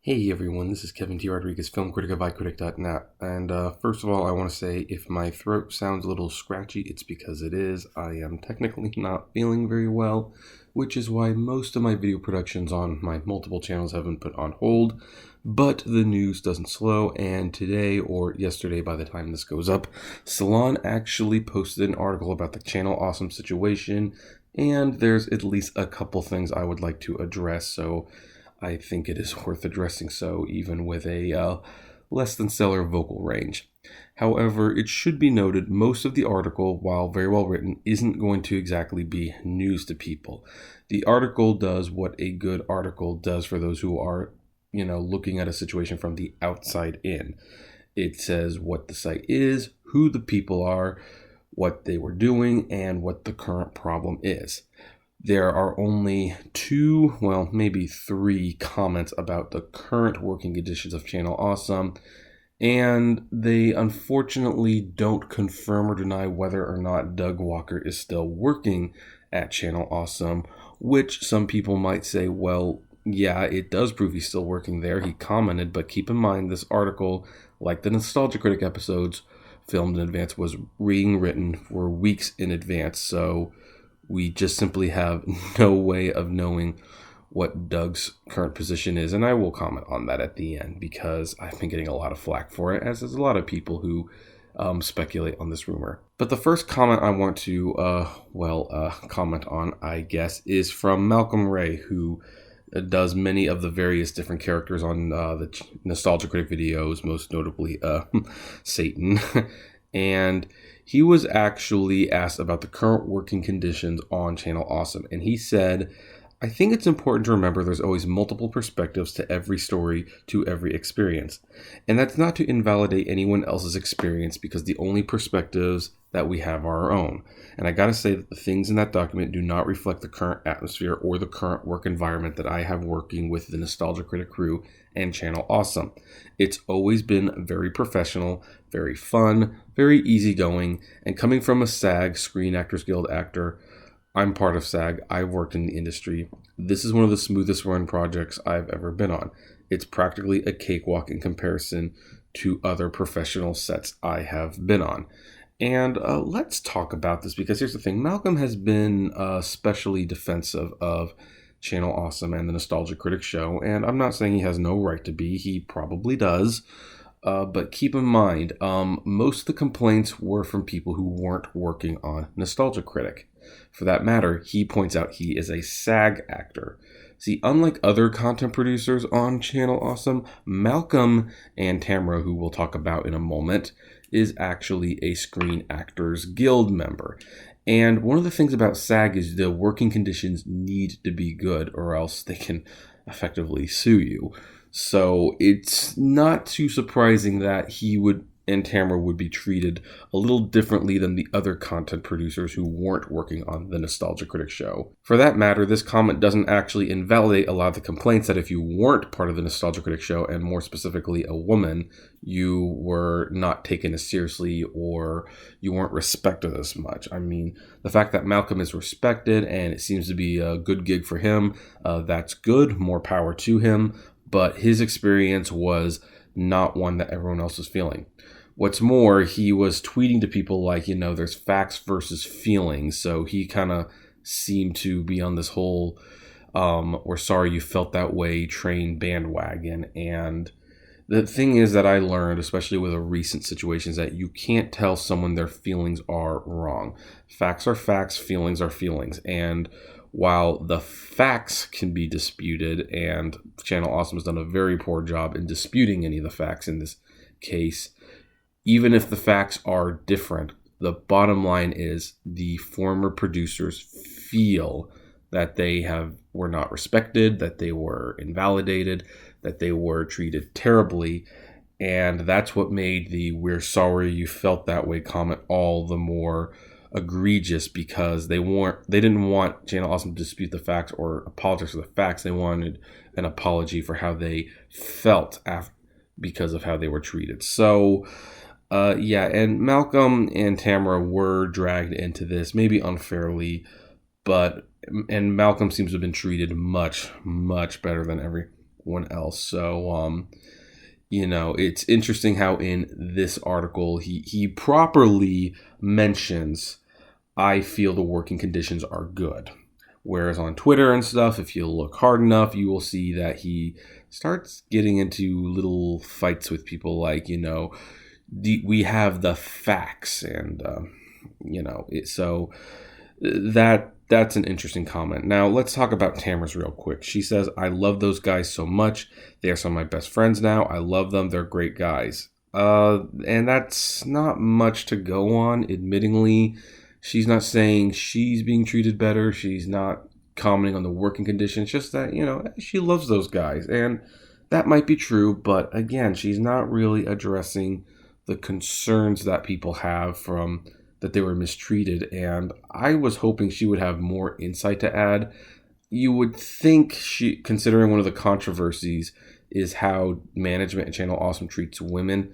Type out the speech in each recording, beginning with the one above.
Hey everyone, this is Kevin T. Rodriguez, film critic of iCritic.net. And first of all, I want to say if my throat sounds a little scratchy, it's because it is. I am technically not feeling very well, which is why most of my video productions on my multiple channels have been put on hold. But the news doesn't slow, and today, or yesterday by the time this goes up, Salon actually posted an article about the Channel Awesome situation, and there's at least a couple things I would like to address, so I think it is worth addressing so, even with a less than stellar vocal range. However, it should be noted most of the article, while very well written, isn't going to exactly be news to people. The article does what a good article does for those who are, looking at a situation from the outside in. It says what the site is, who the people are, what they were doing, and what the current problem is. There are only two, well, maybe three comments about the current working conditions of Channel Awesome, and they unfortunately don't confirm or deny whether or not Doug Walker is still working at Channel Awesome, which some people might say, well, yeah, it does prove he's still working there. He commented, but keep in mind this article, like the Nostalgia Critic episodes filmed in advance, was being written for weeks in advance, so we just simply have no way of knowing what Doug's current position is, and I will comment on that at the end because I've been getting a lot of flack for it, as there's a lot of people who speculate on this rumor. But the first comment I want to, comment on, I guess, is from Malcolm Ray, who does many of the various different characters on the Nostalgia Critic videos, most notably Satan. And he was actually asked about the current working conditions on Channel Awesome. And he said, I think it's important to remember there's always multiple perspectives to every story, to every experience. And that's not to invalidate anyone else's experience because the only perspectives that we have are our own. And I gotta say that the things in that document do not reflect the current atmosphere or the current work environment that I have working with the Nostalgia Critic crew and Channel Awesome. It's always been very professional, very fun, very easygoing, and coming from a SAG, Screen Actors Guild actor, I'm part of SAG, I've worked in the industry. This is one of the smoothest run projects I've ever been on. It's practically a cakewalk in comparison to other professional sets I have been on. And let's talk about this because here's the thing. Malcolm has been especially defensive of Channel Awesome and the Nostalgia Critic show, and I'm not saying he has no right to be. He probably does. But keep in mind, most of the complaints were from people who weren't working on Nostalgia Critic. For that matter, he points out he is a SAG actor. See, unlike other content producers on Channel Awesome, Malcolm and Tamara, who we'll talk about in a moment, is actually a Screen Actors Guild member. And one of the things about SAG is the working conditions need to be good or else they can effectively sue you. So it's not too surprising that he would and Tamara would be treated a little differently than the other content producers who weren't working on the Nostalgia Critic show. For that matter, this comment doesn't actually invalidate a lot of the complaints that if you weren't part of the Nostalgia Critic show, and more specifically a woman, you were not taken as seriously or you weren't respected as much. I mean, the fact that Malcolm is respected and it seems to be a good gig for him, that's good, more power to him, but his experience was not one that everyone else was feeling. What's more, he was tweeting to people like, there's facts versus feelings. So he kind of seemed to be on this whole, we're sorry you felt that way train bandwagon. And the thing is that I learned, especially with a recent situation, is that you can't tell someone their feelings are wrong. Facts are facts, feelings are feelings. And while the facts can be disputed, and Channel Awesome has done a very poor job in disputing any of the facts in this case, even if the facts are different, the bottom line is the former producers feel that they were not respected, that they were invalidated, that they were treated terribly, and that's what made the "we're sorry you felt that way" comment all the more egregious because they didn't want Channel Awesome to dispute the facts or apologize for the facts. They wanted an apology for how they felt because of how they were treated. So and Malcolm and Tamara were dragged into this, maybe unfairly, and Malcolm seems to have been treated much, much better than anyone else. So, it's interesting how in this article he properly mentions, I feel the working conditions are good. Whereas on Twitter and stuff, if you look hard enough, you will see that he starts getting into little fights with people like, we have the facts, and so that's an interesting comment. Now let's talk about Tamara's real quick. She says, I love those guys so much. They are some of my best friends now. I love them. They're great guys. And that's not much to go on. Admittingly, she's not saying she's being treated better. She's not commenting on the working conditions. Just that, she loves those guys. And that might be true. But again, she's not really addressing the concerns that people have from that they were mistreated. And I was hoping she would have more insight to add. You would think she, considering one of the controversies is how management at Channel Awesome treats women,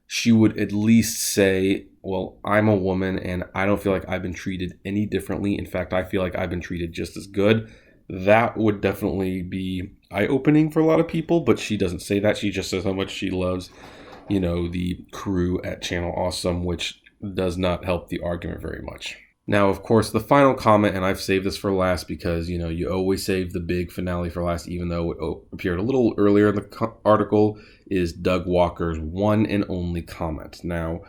she would at least say, well, I'm a woman and I don't feel like I've been treated any differently. In fact, I feel like I've been treated just as good. That would definitely be eye-opening for a lot of people, but she doesn't say that. She just says how much she loves, the crew at Channel Awesome, which does not help the argument very much. Now, of course, the final comment, and I've saved this for last because, you always save the big finale for last, even though it appeared a little earlier in the article, is Doug Walker's one and only comment. Now,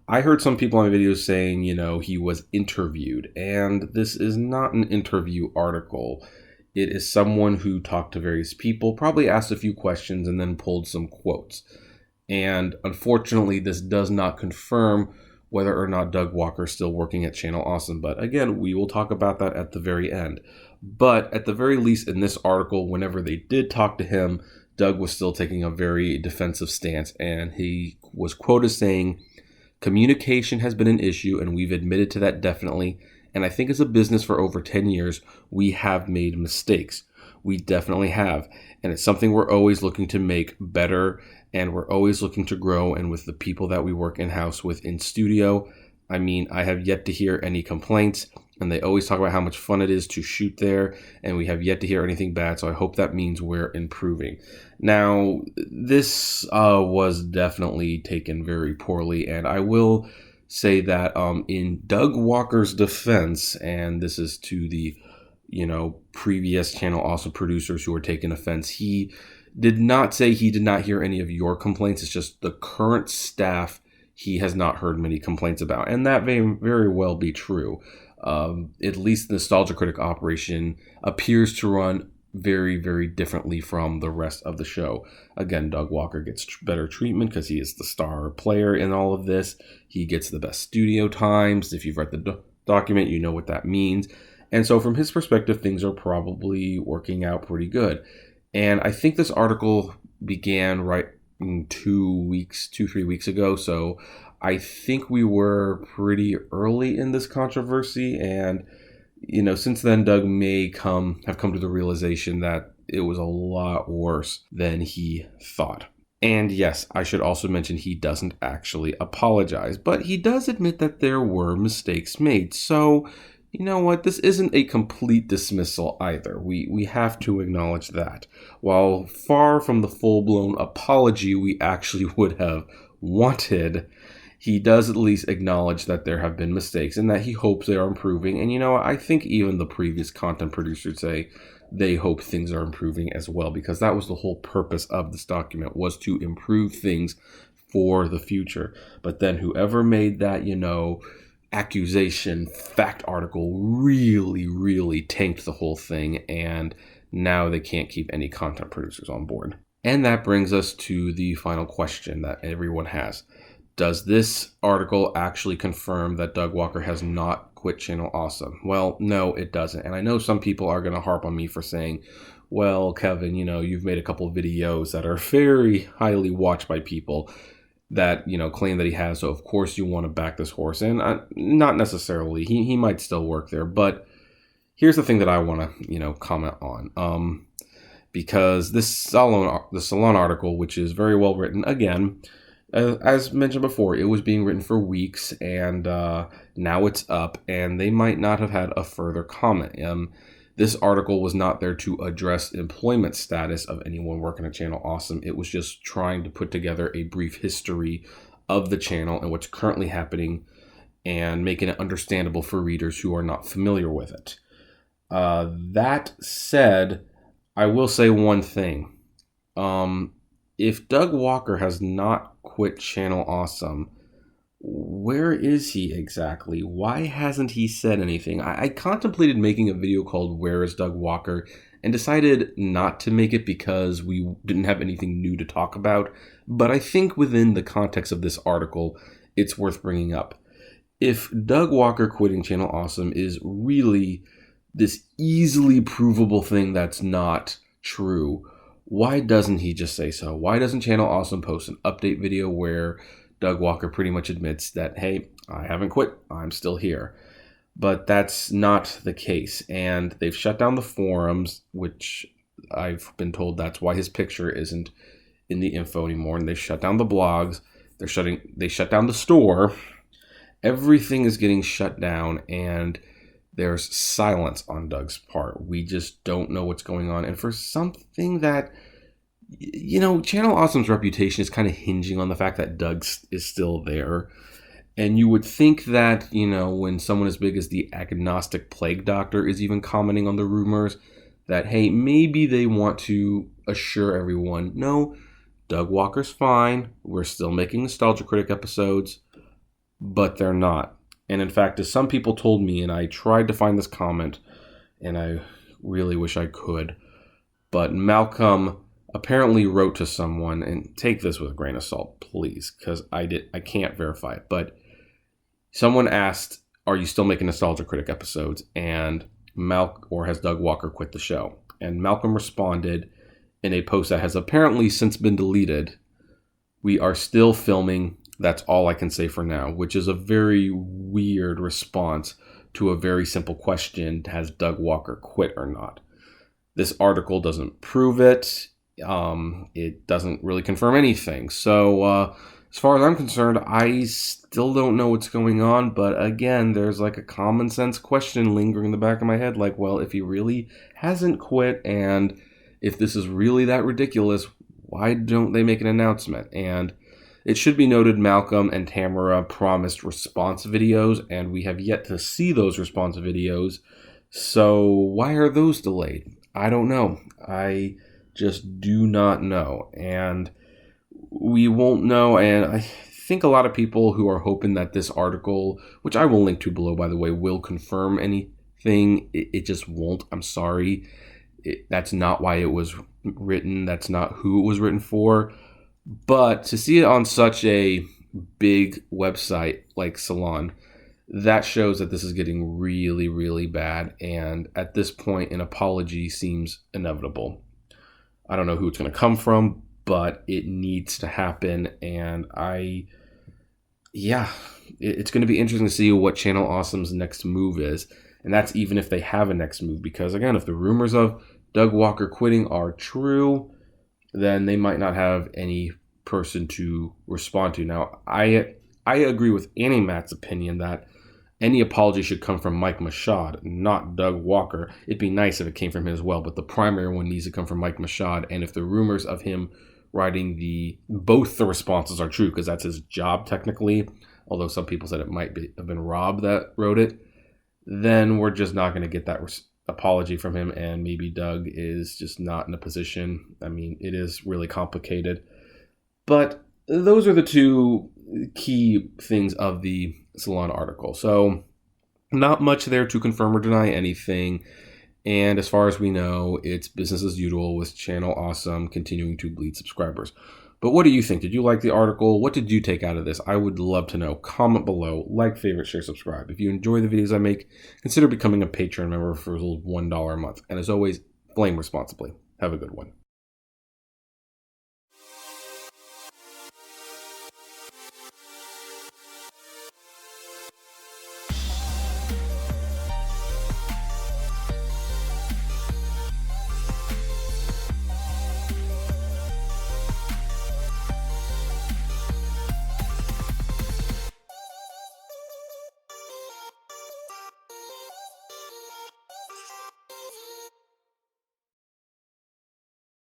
I heard some people on videos saying, he was interviewed, and this is not an interview article. It is someone who talked to various people, probably asked a few questions, and then pulled some quotes. And unfortunately, this does not confirm whether or not Doug Walker is still working at Channel Awesome. But again, we will talk about that at the very end. But at the very least, in this article, whenever they did talk to him, Doug was still taking a very defensive stance. And he was quoted saying, communication has been an issue, and we've admitted to that definitely. And I think as a business for over 10 years, we have made mistakes. We definitely have. And it's something we're always looking to make better, and we're always looking to grow. And with the people that we work in-house with in studio, I have yet to hear any complaints, and they always talk about how much fun it is to shoot there, and we have yet to hear anything bad. So I hope that means we're improving. Now, this was definitely taken very poorly, and I will say that in Doug Walker's defense, and this is to the previous Channel Awesome producers who were taking offense, he did not say he did not hear any of your complaints. It's just the current staff he has not heard many complaints about. And that may very well be true. At least the Nostalgia Critic operation appears to run very, very differently from the rest of the show. Again, Doug Walker gets better treatment because he is the star player in all of this. He gets the best studio times. If you've read the document, you know what that means. And so from his perspective, things are probably working out pretty good. And I think this article began right 3 weeks ago. So I think we were pretty early in this controversy. And, since then, Doug may have come to the realization that it was a lot worse than he thought. And yes, I should also mention he doesn't actually apologize, but he does admit that there were mistakes made. So, you know what? This isn't a complete dismissal either. We have to acknowledge that. While far from the full-blown apology we actually would have wanted, he does at least acknowledge that there have been mistakes and that he hopes they are improving. And I think even the previous content producers say they hope things are improving as well, because that was the whole purpose of this document, was to improve things for the future. But then whoever made that, accusation fact article really tanked the whole thing, and now they can't keep any content producers on board. And that brings us to the final question that everyone has. Does this article actually confirm that Doug Walker has not quit Channel Awesome? Well, no, it doesn't. And I know some people are going to harp on me for saying, well, Kevin, you've made a couple of videos that are very highly watched by people that, claim that he has. So of course you want to back this horse. And not necessarily. He might still work there. But here's the thing that I want to, comment on. Because the Salon article, which is very well written, again, as mentioned before, it was being written for weeks, and now it's up, and they might not have had a further comment. This article was not there to address employment status of anyone working at Channel Awesome. It was just trying to put together a brief history of the channel and what's currently happening and making it understandable for readers who are not familiar with it. That said, I will say one thing. If Doug Walker has not quit Channel Awesome, where is he exactly? Why hasn't he said anything? I contemplated making a video called Where is Doug Walker and decided not to make it because we didn't have anything new to talk about. But I think within the context of this article, it's worth bringing up. If Doug Walker quitting Channel Awesome is really this easily provable thing that's not true, why doesn't he just say so? Why doesn't Channel Awesome post an update video where Doug Walker pretty much admits that, hey, I haven't quit, I'm still here? But that's not the case. And they've shut down the forums, which I've been told that's why his picture isn't in the info anymore. And they've shut down the blogs. They shut down the store. Everything is getting shut down, and there's silence on Doug's part. We just don't know what's going on. And for something that, Channel Awesome's reputation is kind of hinging on the fact that Doug is still there. And you would think that, when someone as big as the agnostic plague doctor is even commenting on the rumors, that, hey, maybe they want to assure everyone, no, Doug Walker's fine. We're still making Nostalgia Critic episodes, but they're not. And in fact, as some people told me, and I tried to find this comment, and I really wish I could, but Malcolm apparently wrote to someone, and take this with a grain of salt, please, because I can't verify it, but someone asked, are you still making Nostalgia Critic episodes? And or has Doug Walker quit the show? And Malcolm responded in a post that has apparently since been deleted, we are still filming. That's all I can say for now, which is a very weird response to a very simple question. Has Doug Walker quit or not? This article doesn't prove it. It doesn't really confirm anything. So as far as I'm concerned, I still don't know what's going on. But again, there's like a common sense question lingering in the back of my head. Like, well, if he really hasn't quit and if this is really that ridiculous, why don't they make an announcement? And it should be noted Malcolm and Tamara promised response videos, and we have yet to see those response videos. So why are those delayed? I don't know. I just do not know. And we won't know. And I think a lot of people who are hoping that this article, which I will link to below, by the way, will confirm anything. It just won't. I'm sorry. That's not why it was written. That's not who it was written for. But to see it on such a big website like Salon, that shows that this is getting really, really bad. And at this point, an apology seems inevitable. I don't know who it's going to come from, but it needs to happen. And it's going to be interesting to see what Channel Awesome's next move is. And that's even if they have a next move. Because again, if the rumors of Doug Walker quitting are true, then they might not have any person to respond to. Now, I agree with Annie Matt's opinion that any apology should come from Mike Machad, not Doug Walker. It'd be nice if it came from him as well, but the primary one needs to come from Mike Machad. And if the rumors of him writing both the responses are true, because that's his job technically, although some people said it might have been Rob that wrote it, then we're just not going to get that apology from him, and maybe Doug is just not in a position. I mean, it is really complicated. But those are the two key things of the Salon article. So not much there to confirm or deny anything. And as far as we know, it's business as usual with Channel Awesome continuing to bleed subscribers. But what do you think? Did you like the article? What did you take out of this? I would love to know. Comment below, like, favorite, share, subscribe. If you enjoy the videos I make, consider becoming a Patreon member for $1 a month. And as always, flame responsibly. Have a good one.